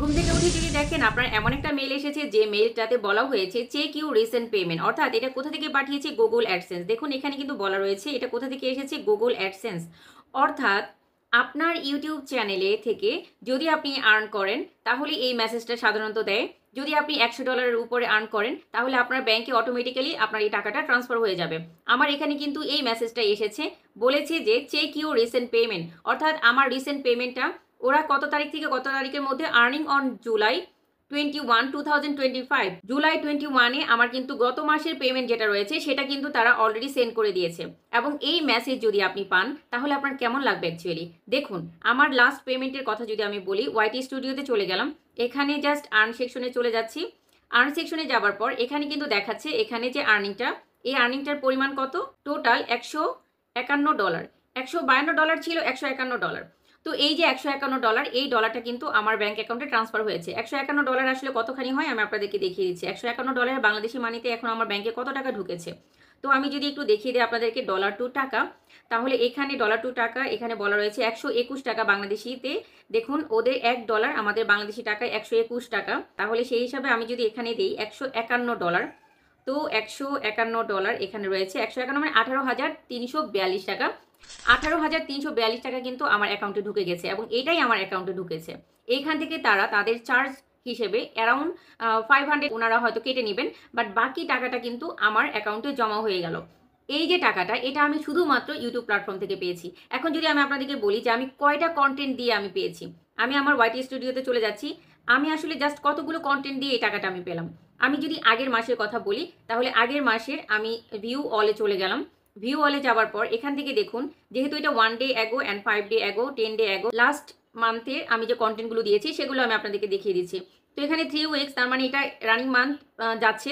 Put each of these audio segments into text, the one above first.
ঘুম থেকে উঠে যদি দেখেন আপনার এমন একটা মেল এসেছে যে মেলটাতে বলা হয়েছে চেক ইউ রিসেন্ট পেমেন্ট, অর্থাৎ এটা কোথা থেকে পাঠিয়েছে? Google AdSense. দেখুন এখানে কিন্তু বলা রয়েছে এটা কোথা থেকে এসেছে, গুগল অ্যাডসেন্স। অর্থাৎ আপনার ইউটিউব চ্যানেলে থেকে যদি আপনি আর্ন করেন তাহলে এই মেসেজটা সাধারণত দেয়। যদি আপনি $100 উপরে আর্ন করেন তাহলে আপনার ব্যাংকে অটোমেটিক্যালি আপনার এই টাকাটা ট্রান্সফার হয়ে যাবে। আমার এখানে কিন্তু এই মেসেজটা এসেছে, বলেছে যে চেক ইউ রিসেন্ট পেমেন্ট, অর্থাৎ আমার রিসেন্ট পেমেন্টটা ওরা কত তারিখ থেকে কত তারিখের মধ্যে আর্নিং অন জুলাই 21, 2025, জুলাই 21-এ আমার কিন্তু গত মাসের পেমেন্ট যেটা রয়েছে সেটা কিন্তু তারা অলরেডি সেন্ড করে দিয়েছে। এবং এই মেসেজ যদি আপনি পান তাহলে আপনার কেমন লাগবে অ্যাকচুয়ালি? দেখুন আমার লাস্ট পেমেন্টের কথা যদি আমি বলি, ওয়াইটি স্টুডিওতে চলে গেলাম, এখানে জাস্ট আর্ন সেকশনে চলে যাচ্ছি। আর্ন সেকশনে যাবার পর এখানে কিন্তু দেখাচ্ছে এখানে যে আর্নিংটা, এই আর্নিংটার পরিমাণ কত? টোটাল $151। $152 ছিল, $151। তো এই যে $151, এই ডলারটা কিন্তু আমার ব্যাংক অ্যাকাউন্টে ট্রান্সফার হয়েছে। $151 আসলে কতখানি হয় আমি আপনাদেরকে দেখিয়ে দিচ্ছি। $151 বাংলাদেশি মানিতে এখন আমার ব্যাংকে কত টাকা ঢুকেছে। তো আমি যদি একটু দেখিয়ে দিই আপনাদেরকে ডলার টু টাকা, তাহলে এখানে ডলার টু টাকা এখানে বলা রয়েছে 121 টাকা বাংলাদেশিতে। দেখুন ওদের $1 আমাদের বাংলাদেশি টাকায় 121 টাকা, তাহলে সেই হিসাবে আমি যদি এখানে দিই $151, তো $151 এখানে রয়েছে 151 মানে 18,342 টাকা। 18,342 টাকা কিন্তু আমার অ্যাকাউন্টে ঢুকে গেছে এবং এটাই আমার অ্যাকাউন্টে ঢুকেছে। এইখান থেকে তারা তাদের চার্জ হিসেবে অ্যারাউন্ড 500 ওনারা হয়তো কেটে নেবেন, বাট বাকি টাকাটা কিন্তু আমার অ্যাকাউন্টে জমা হয়ে গেল। এই যে টাকাটা এটা আমি শুধুমাত্র ইউটিউব প্ল্যাটফর্ম থেকে পেয়েছি। এখন যদি আমি আপনাদেরকে বলি যে আমি কয়টা কন্টেন্ট দিয়ে আমি পেয়েছি, আমি আমার ওয়াইটি স্টুডিওতে চলে যাচ্ছি, আমি আসলে জাস্ট কতগুলো কন্টেন্ট দিয়ে এই টাকাটা আমি পেলাম। আমি যদি আগের মাসের কথা বলি তাহলে আগের মাসের আমি ভিউ অলে চলে গেলাম। ভিউ অলে যাওয়ার পর এখান থেকে দেখুন, যেহেতু এটা 1 day ago and 5 day ago 10 day ago, last মান্থে আমি যে কন্টেন্টগুলো দিয়েছি সেগুলো আমি আপনাদেরকে দেখিয়ে দিচ্ছি। তো এখানে 3 উইকস, তার মানে এটা রানিং মান্থ যাচ্ছে।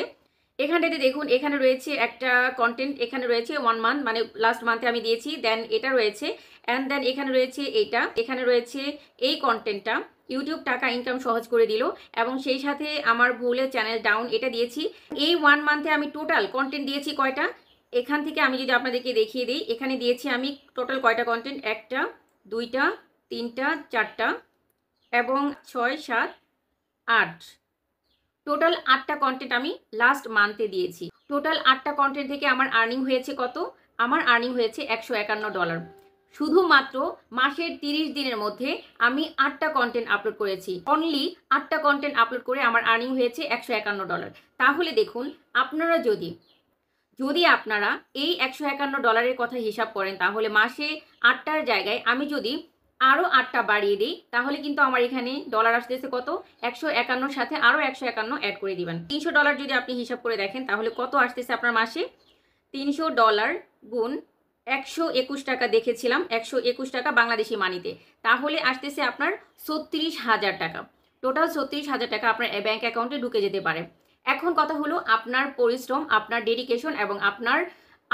এখানটাতে দেখুন এখানে রয়েছে একটা কন্টেন্ট, এখানে রয়েছে 1 মান্থ মানে লাস্ট মান্থে আমি দিয়েছি, দেন এটা রয়েছে, অ্যান্ড দেন এখানে রয়েছে এইটা, এখানে রয়েছে এই কন্টেন্টটা ইউটিউব টাকা ইনকাম সহজ করে দিল, এবং সেই সাথে আমার ভুলে চ্যানেল ডাউন এটা দিয়েছি। এই 1 মান্থে আমি টোটাল কন্টেন্ট দিয়েছি কয়টা, এখান থেকে আমি যদি আপনাদেরকে দেখিয়ে দিই, এখানে দিয়েছি আমি টোটাল কয়টা কন্টেন্ট, 1টা 2টা 3টা 4টা এবং 6 7 8, টোটাল 8টা কন্টেন্ট আমি লাস্ট মান্থে দিয়েছি। টোটাল 8টা কন্টেন্ট থেকে আমার আর্নিং হয়েছে কত? আমার আর্নিং হয়েছে $151। শুধুমাত্র মাসের 30 দিনের মধ্যে আমি 8টা কন্টেন্ট আপলোড করেছি, অনলি 8টা কন্টেন্ট আপলোড করে আমার আর্নিং হয়েছে $151। তাহলে দেখুন আপনারা যদি আপনারা এই $151 কথা হিসাব করেন তাহলে মাসে 8টার জায়গায় আমি যদি আরও 8টা বাড়িয়ে দিই তাহলে কিন্তু আমার এখানে ডলার আসতেছে কত? 151 সাথে আরও 151 অ্যাড করে দিবেন। $300 যদি আপনি হিসাব করে দেখেন তাহলে কত আসতেছে আপনার মাসে? $300 গুণ 121 টাকা দেখেছিলাম, 121 টাকা বাংলাদেশি মানিতে, তাহলে আসতেছে আপনার 36,000 টাকা। টোটাল 36,000 টাকা আপনার ব্যাংক অ্যাকাউন্টে ঢুকে যেতে পারে। এখন কথা হলো আপনার পরিশ্রম, আপনার ডেডিকেশন এবং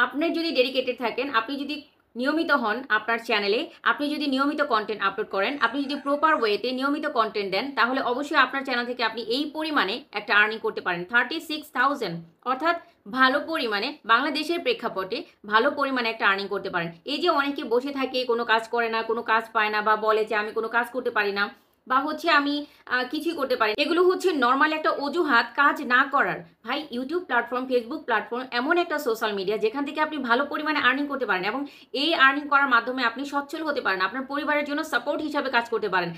আপনি যদি ডেডিকেটেড থাকেন, আপনি যদি নিয়মিত হন আপনার চ্যানেলে, আপনি যদি নিয়মিত কন্টেন্ট আপলোড করেন, আপনি যদি প্রপার ওয়েতে নিয়মিত কন্টেন্ট দেন, তাহলে অবশ্যই আপনার চ্যানেল থেকে আপনি এই পরিমাণে একটা আর্নিং করতে পারেন 36,000, অর্থাৎ ভালো পরিমাণে বাংলাদেশের প্রেক্ষাপটে ভালো পরিমাণে একটা আর্নিং করতে পারেন। এই যে অনেকে বসে থাকে, কোনো কাজ করে না, কোনো কাজ পায় না, বা বলে যে আমি কোনো কাজ করতে পারি না, বা হচ্ছে আমি কিছুই করতে পারি, এগুলো হচ্ছে নর্মাল একটা অজুহাত কাজ না করার। ভাই ইউটিউব প্ল্যাটফর্ম, ফেসবুক প্ল্যাটফর্ম এমন একটা সোশ্যাল মিডিয়া যেখান থেকে আপনি ভালো পরিমাণে আর্নিং করতে পারেন এবং এই আর্নিং করার মাধ্যমে আপনি সচ্ছল হতে পারেন, আপনার পরিবারের জন্য সাপোর্ট হিসাবে কাজ করতে পারেন।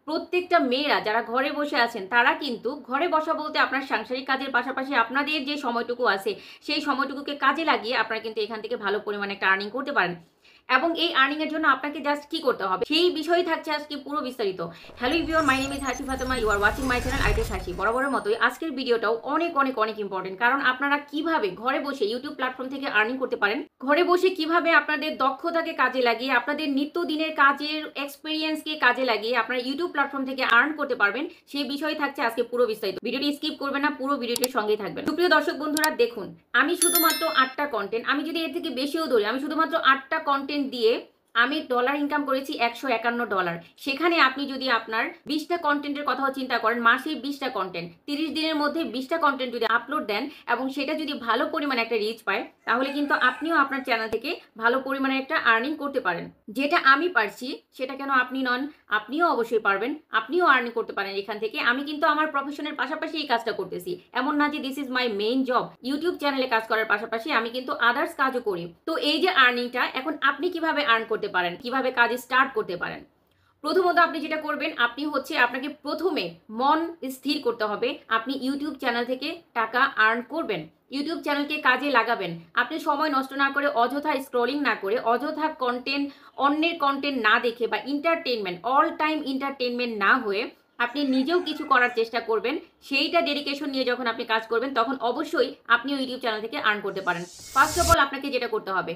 প্রত্যেকটা মেয়েরা যারা ঘরে বসে আছেন তারা কিন্তু, ঘরে বসা বলতে আপনার সাংসারিক কাজের পাশাপাশি আপনাদের যে সময়টুকু আছে সেই সময়টুকুকে কাজে লাগিয়ে আপনারা কিন্তু এখান থেকে ভালো পরিমাণে একটা আর্নিং করতে পারেন। এবং এই আর্নিং এর জন্য আপনাকে জাস্ট কি করতে হবে সেই বিষয় থাকছে আজকে পুরো বিস্তারিত। Hello everyone, my name is Hasi Fatema, you are watching my channel it's Hasi. বরাবরের মতোই আজকের ভিডিওটাও অনেক অনেক অনেক ইম্পর্টেন্ট, কারণ আপনারা কিভাবে ঘরে বসে ইউটিউব প্ল্যাটফর্ম থেকে আর্নিং করতে পারেন, ঘরে বসে কিভাবে আপনাদের দক্ষতাকে কাজে লাগিয়ে, আপনাদের নিত্যদিনের কাজের এক্সপিরিয়েন্সকে কাজে লাগিয়ে আপনারা ইউটিউব প্ল্যাটফর্ম থেকে আর্ন করতে পারবেন, সেই বিষয় থাকছে আজকে পুরো বিস্তারিত। ভিডিওটি স্কিপ করবেন না, পুরো ভিডিওটির সঙ্গেই থাকবেন। সুপ্রিয় দর্শক বন্ধুরা দেখুন, আমি শুধুমাত্র 8টা কন্টেন্ট, আমি যদি এর থেকে বেশিও ধরি, আমি শুধুমাত্র 8টা কন্টেন্ট দিয়ে আমি ডলার ইনকাম করেছি $151। সেখানে আপনি যদি আপনার 20টা কন্টেন্টের কথাও চিন্তা করেন, মাসে 20টা কন্টেন্ট, 30 দিনের মধ্যে 20টা কন্টেন্ট যদি আপলোড দেন এবং সেটা যদি ভালো পরিমাণে একটা রিচ পায়, তাহলে কিন্তু আপনিও আপনার চ্যানেল থেকে ভালো পরিমাণে একটা আর্নিং করতে পারেন। যেটা আমি পারছি সেটা কেন আপনি নন? আপনিও অবশ্যই পারবেন, আপনিও আর্নিং করতে পারেন এখান থেকে। আমি কিন্তু আমার প্রফেশনের পাশাপাশি এই কাজটা করতেছি, এমন না যে this is my main job. YouTube চ্যানেলে কাজ করার পাশাপাশি আমি কিন্তু আদার্স কাজও করি। তো এই যে আর্নিংটা, এখন আপনি কিভাবে আর্ন করতে পারেন, কিভাবে কাজ স্টার্ট করতে পারেন? প্রথমত আপনি যেটা করবেন, আপনি হচ্ছে আপনাকে প্রথমে মন স্থির করতে হবে আপনি ইউটিউব চ্যানেল থেকে টাকা আর্ন করবেন। ইউটিউব চ্যানেলকে কাজে লাগাবেন। আপনি সময় নষ্ট না করে, অযথা স্ক্রলিং না করে, অযথা কন্টেন্ট, অন্যের কন্টেন্ট না দেখে বা এন্টারটেনমেন্ট, অল টাইম এন্টারটেনমেন্ট না হয়ে আপনি নিজেও কিছু করার চেষ্টা করবেন। সেইটা ডেডিকেশন নিয়ে যখন আপনি কাজ করবেন, তখন অবশ্যই আপনিও ইউটিউব চ্যানেল থেকে আর্ন করতে পারেন। ফার্স্ট অফ অল আপনাকে যেটা করতে হবে,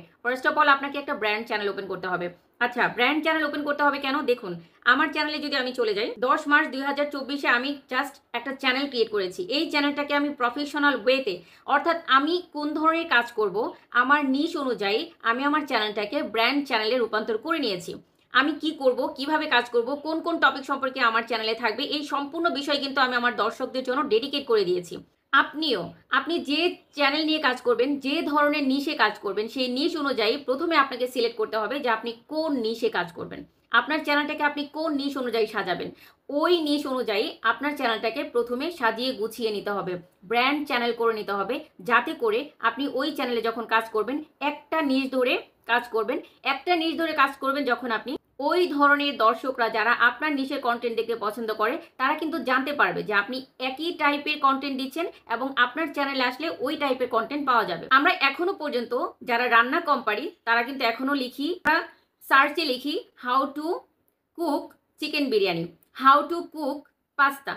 আপনাকে একটা ব্র্যান্ড চ্যানেল ওপেন করতে হবে। আচ্ছা, ব্র্যান্ড চ্যানেল ওপেন করতে হবে কেন? দেখুন, আমার চ্যানেলে যদি আমি চলে যাই, 10 মার্চ 2024-এ আমি জাস্ট একটা চ্যানেল ক্রিয়েট করেছি। এই চ্যানেলটাকে আমি প্রফেশনাল ওয়েতে, অর্থাৎ আমি কোন ধরনের কাজ করব আমার নিশ অনুযায়ী আমি আমার চ্যানেলটাকে ব্র্যান্ড চ্যানেলে রূপান্তর করে নিয়েছি। আমি কি করব, কিভাবে কাজ করব, কোন কোন টপিক সম্পর্কে আমার চ্যানেলে থাকবে, এই সম্পূর্ণ বিষয় কিন্তু আমি আমার দর্শকদের জন্য ডেডিকেট করে দিয়েছি। আপনি যে চ্যানেল নিয়ে কাজ করবেন, যে ধরনের নিশে কাজ করবেন, সেই নিশ অনুযায়ী প্রথমে আপনাকে সিলেক্ট করতে হবে যে আপনি কোন নিশে কাজ করবেন। আপনার চ্যানেলটাকে আপনি কোন নিশ অনুযায়ী সাজাবেন, ওই নিশ অনুযায়ী আপনার চ্যানেলটাকে প্রথমে সাজিয়ে গুছিয়ে নিতে হবে, ব্র্যান্ড চ্যানেল করে নিতে হবে, যাতে করে আপনি ওই চ্যানেলে যখন কাজ করবেন একটা নিশ ধরে কাজ করবেন। একটা নিশ ধরে কাজ করবেন যখন আপনি, ওই ধরনের দর্শকরা যারা আপনার নিশের কন্টেন্ট দেখতে পছন্দ করে, তারা কিন্তু জানতে পারবে যে আপনি একই টাইপের কন্টেন্ট দিচ্ছেন এবং আপনার চ্যানেলে আসলে ওই টাইপের কন্টেন্ট পাওয়া যাবে। আমরা এখনো পর্যন্ত যারা রান্না কম পারি, তারা কিন্তু এখনো লিখি, সার্চে লিখি how to cook chicken biryani, how to cook pasta,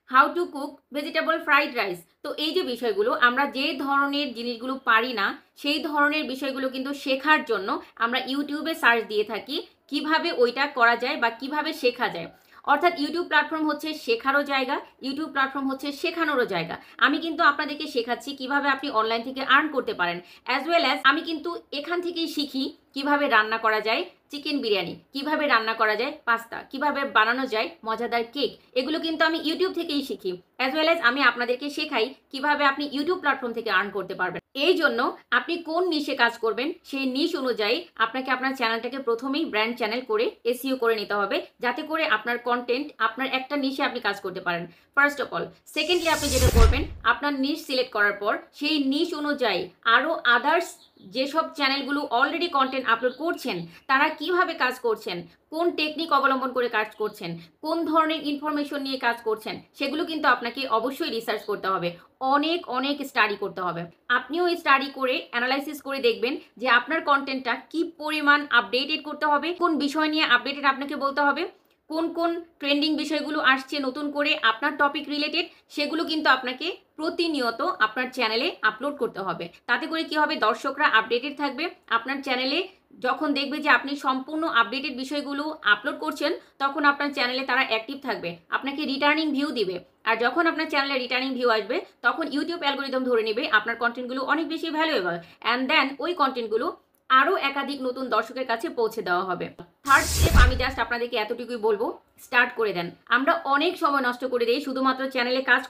how to cook vegetable fried rice. তো এই যে বিষয়গুলো, আমরা যে ধরনের জিনিসগুলো পারি না, সেই ধরনের বিষয়গুলো কিন্তু শেখার জন্য আমরা ইউটিউবে সার্চ দিয়ে থাকি কিভাবে ওইটা করা যায় বা কিভাবে শেখা যায়। অর্থাৎ ইউটিউব প্ল্যাটফর্ম হচ্ছে শেখারও জায়গা, ইউটিউব প্ল্যাটফর্ম হচ্ছে শেখানোরও জায়গা। আমি কিন্তু আপনাদেরকে শেখাচ্ছি কিভাবে আপনি অনলাইন থেকে আর্ন করতে পারেন, অ্যাজ ওয়েল অ্যাজ আমি কিন্তু এখান থেকেই শিখি কিভাবে রান্না করা যায় চিকেন বিরিয়ানি, কিভাবে রান্না করা যায় পাস্তা, কিভাবে বানানো যায় মজাদার কেক। এগুলো কিন্তু আমি ইউটিউব থেকেই শিখি, অ্যাজ ওয়েল অ্যাজ আমি আপনাদেরকে শেখাই কিভাবে আপনি ইউটিউব প্ল্যাটফর্ম থেকে আর্ন করতে পারবেন। এই জন্য আপনি কোন নিশে কাজ করবেন, সেই নিশ অনুযায়ী আপনাকে আপনার চ্যানেলটাকে প্রথমেই ব্র্যান্ড চ্যানেল করে এসইও করে নিতে হবে, যাতে করে আপনার কন্টেন্ট আপনার একটা নিশে আপনি কাজ করতে পারেন, ফার্স্ট অফ অল। সেকেন্ডলি আপনি যেটা করবেন, আপনার নিশ সিলেক্ট করার পর সেই নিশ অনুযায়ী আরও আদার্স যেসব চ্যানেলগুলো অলরেডি কন্টেন্ট আপলোড করছেন, তারা কিভাবে কাজ করছেন, কোন টেকনিক অবলম্বন করে কাজ করছেন, কোন ধরনের ইনফরমেশন নিয়ে কাজ করছেন, সেগুলো কিন্তু আপনাকে অবশ্যই রিসার্চ করতে হবে, অনেক অনেক স্টাডি করতে হবে। আপনিও স্টাডি করে অ্যানালাইসিস করে দেখবেন যে আপনার কন্টেন্টটা কি পরিমাণ আপডেটেড করতে হবে, কোন বিষয় নিয়ে আপডেটেড আপনাকে বলতে হবে, কোন কোন ট্রেন্ডিং বিষয়গুলো আসছে নতুন করে আপনার টপিক রিলেটেড, সেগুলো কিন্তু আপনাকে প্রতিনিয়ত আপনার চ্যানেলে আপলোড করতে হবে। তাতে করে কি হবে, দর্শকরা আপডেটেড থাকবে আপনার চ্যানেলে। যখন দেখবে যে আপনি সম্পূর্ণ আপডেটেড বিষয়গুলো আপলোড করছেন, তখন আপনার চ্যানেলে তারা অ্যাক্টিভ থাকবে, আপনাকে রিটার্নিং ভিউ দিবে। আর যখন আপনার চ্যানেলে রিটার্নিং ভিউ আসবে, তখন ইউটিউব অ্যালগোরিদম ধরে নেবে আপনার কন্টেন্টগুলো অনেক বেশি ভ্যালুয়েবল, অ্যান্ড দেন ওই কন্টেন্টগুলো আরও একাধিক নতুন দর্শকের কাছে পৌঁছে দেওয়া হবে। থার্ড স্টেপ, আমি জাস্ট আপনাদেরকে এতটুকুই বলবো, স্টার্ট করে দেন। আমরা অনেক সময় নষ্ট করে দিই শুধুমাত্র চ্যানেলে কাজ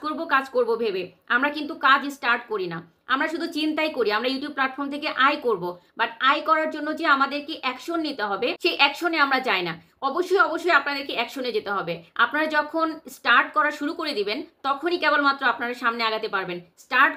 করব ভেবে। আমরা কিন্তু কাজ স্টার্ট করি না, আমরা শুধু চিন্তাই করি আমরা ইউটিউব প্ল্যাটফর্ম থেকে আয় করব, বাট আয় করার জন্য যে আমাদেরকে অ্যাকশন নিতে হবে, সেই অ্যাকশনে আমরা যাই না। অবশ্যই আপনাদেরকে অ্যাকশনে যেতে হবে। আপনারা যখন স্টার্ট করা শুরু করে দিবেন, তখনই কেবলমাত্র আপনারা সামনে আগাতে পারবেন। স্টার্ট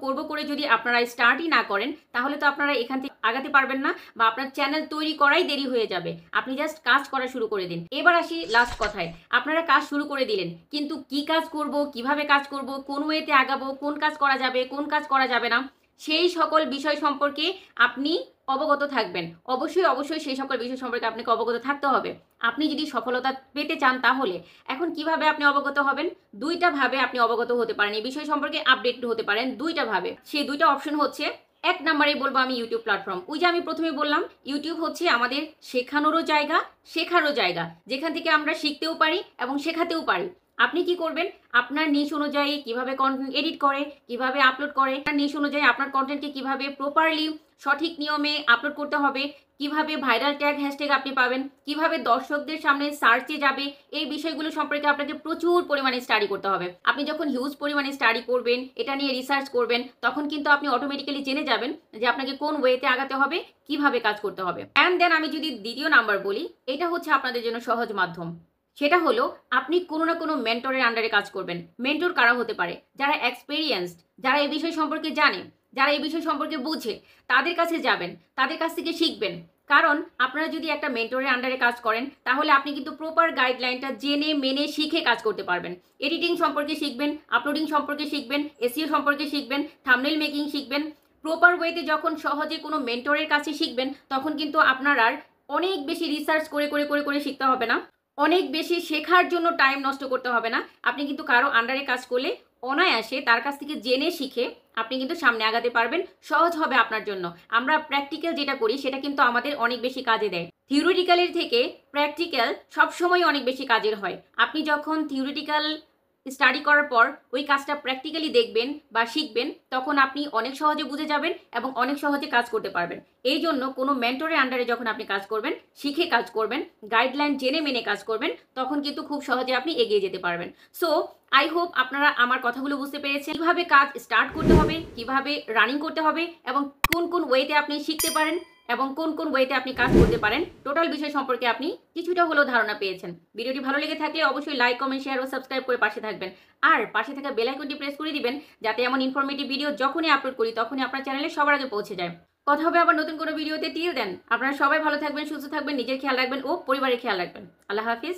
করব করে যদি আপনারা স্টার্টই না করেন, তাহলে তো আপনারা এখান থেকে আগাতে পারবেন না, বা আপনার চ্যানেল তৈরি করাই দেরি হয়ে যাবে। আপনি জাস্ট কাজ করা শুরু করে দিন। এবার আসি লাস্ট কথায়, আপনারা কাজ শুরু করে দিলেন, কিন্তু কি কাজ করব, কিভাবে কাজ করব, কোন ওয়েতে আগাবো, কোন কাজ করা যাবে, কোন কাজ করা যাবে না, সেই সকল বিষয় সম্পর্কে আপনি অবগত থাকবেন। অবশ্যই সেই সকল বিষয় সম্পর্কে আপনাকে অবগত থাকতে হবে। আপনি যদি সফলতা পেতে চান, তাহলে এখন কিভাবে আপনি অবগত হবেন? দুইটা ভাবে আপনি অবগত হতে পারেন, এই বিষয় সম্পর্কে আপডেট হতে পারেন দুইটা ভাবে। সেই দুইটা অপশন হচ্ছে, এক নম্বরে বলবো আমি ইউটিউব প্ল্যাটফর্ম। ওই যে আমি প্রথমে বললাম, ইউটিউব হচ্ছে আমাদের শেখানোরও জায়গা, শেখারও জায়গা, যেখান থেকে আমরা শিখতেও পারি এবং শেখাতেও পারি। আপনি কি করবেন, আপনার নিশ অনুযায়ী কিভাবে কন্টেন্ট এডিট করে, কিভাবে আপলোড করে, আপনার নিশ অনুযায়ী আপনার কন্টেন্টকে কিভাবে প্রপারলি সঠিক নিয়মে আপলোড করতে হবে, কিভাবে ভাইরাল ট্যাগ হ্যাশট্যাগ আপনি পাবেন, কিভাবে দর্শকদের সামনে সার্চে যাবে, এই বিষয়গুলো সম্পর্কে আপনাকে প্রচুর পরিমাণে স্টাডি করতে হবে। আপনি যখন হিউজ পরিমাণে স্টাডি করবেন, এটা নিয়ে রিসার্চ করবেন, তখন কিন্তু আপনি অটোমেটিক্যালি জেনে যাবেন যে আপনাকে কোন ওয়েতে আগাতে হবে, কিভাবে কাজ করতে হবে। অ্যান্ড দেন আমি যদি দ্বিতীয় নাম্বার বলি, এটা হচ্ছে আপনাদের জন্য সহজ মাধ্যম। সেটা হলো আপনি কোনো না কোনো মেন্টরের আন্ডারে কাজ করবেন। মেন্টর কারা হতে পারে? যারা এক্সপেরিয়েন্সড, যারা এই বিষয় সম্পর্কে জানে, যারা এই বিষয় সম্পর্কে বুঝে, তাদের কাছে যাবেন, তাদের কাছ থেকে শিখবেন। কারণ আপনারা যদি একটা মেন্টরের আন্ডারে কাজ করেন, তাহলে আপনি কিন্তু প্রপার গাইডলাইনটা জেনে মেনে শিখে কাজ করতে পারবেন। এডিটিং সম্পর্কে শিখবেন, আপলোডিং সম্পর্কে শিখবেন, এসইও সম্পর্কে শিখবেন, থাম্বনেল মেকিং শিখবেন। প্রপার ওয়েতে যখন সহজে কোনো মেন্টরের কাছে শিখবেন, তখন কিন্তু আপনার আর অনেক বেশি রিসার্চ করে করে করে করে শিখতে হবে না, অনেক বেশি শেখার জন্য টাইম নষ্ট করতে হবে না। আপনি কিন্তু কারো আন্ডারে কাজ করলে অনায়াসে তার কাছ থেকে জেনে শিখে আপনি কিন্তু সামনে আগাতে পারবেন, সহজ হবে আপনার জন্য। আমরা প্র্যাকটিক্যাল যেটা করি সেটা কিন্তু আমাদের অনেক বেশি কাজে দেয়। থিওরিটিক্যালের থেকে প্র্যাকটিক্যাল সবসময় অনেক বেশি কাজের হয়। আপনি যখন থিওরিটিক্যাল স্টাডি করার পর ওই কাজটা প্র্যাকটিক্যালি দেখবেন বা শিখবেন, তখন আপনি অনেক সহজে বুঝে যাবেন এবং অনেক সহজে কাজ করতে পারবেন। এই জন্য কোনো মেন্টরের আন্ডারে যখন আপনি কাজ করবেন, শিখে কাজ করবেন, গাইডলাইন জেনে মেনে কাজ করবেন, তখন কিন্তু খুব সহজে আপনি এগিয়ে যেতে পারবেন। সো আই হোপ আপনারা আমার কথাগুলো বুঝতে পেরেছেন, কিভাবে কাজ স্টার্ট করতে হবে, কিভাবে রানিং করতে হবে, এবং কোন কোন ওয়েতে আপনি শিখতে পারেন এবং কোন কোন ওয়েতে আপনি কাজ করতে পারেন। টোটাল বিষয় সম্পর্কে আপনি কিছুটা হলেও ধারণা পেয়েছেন। ভিডিওটি ভালো লেগে থাকলে অবশ্যই লাইক, কমেন্ট, শেয়ার ও সাবস্ক্রাইব করে পাশে থাকবেন। আর পাশে থাকা বেল আইকনটি প্রেস করে দিবেন, যাতে এমন ইনফরমেটিভ ভিডিও যখনই আপলোড করি তখনই আপনার চ্যানেলে সবার আগে পৌঁছে যায়। কথা হবে আবার নতুন কোনো ভিডিওতে। টিল দেন আপনারা সবাই ভালো থাকবেন, সুস্থ থাকবেন, নিজের খেয়াল রাখবেন ও পরিবারের খেয়াল রাখবেন। আল্লাহ হাফিজ।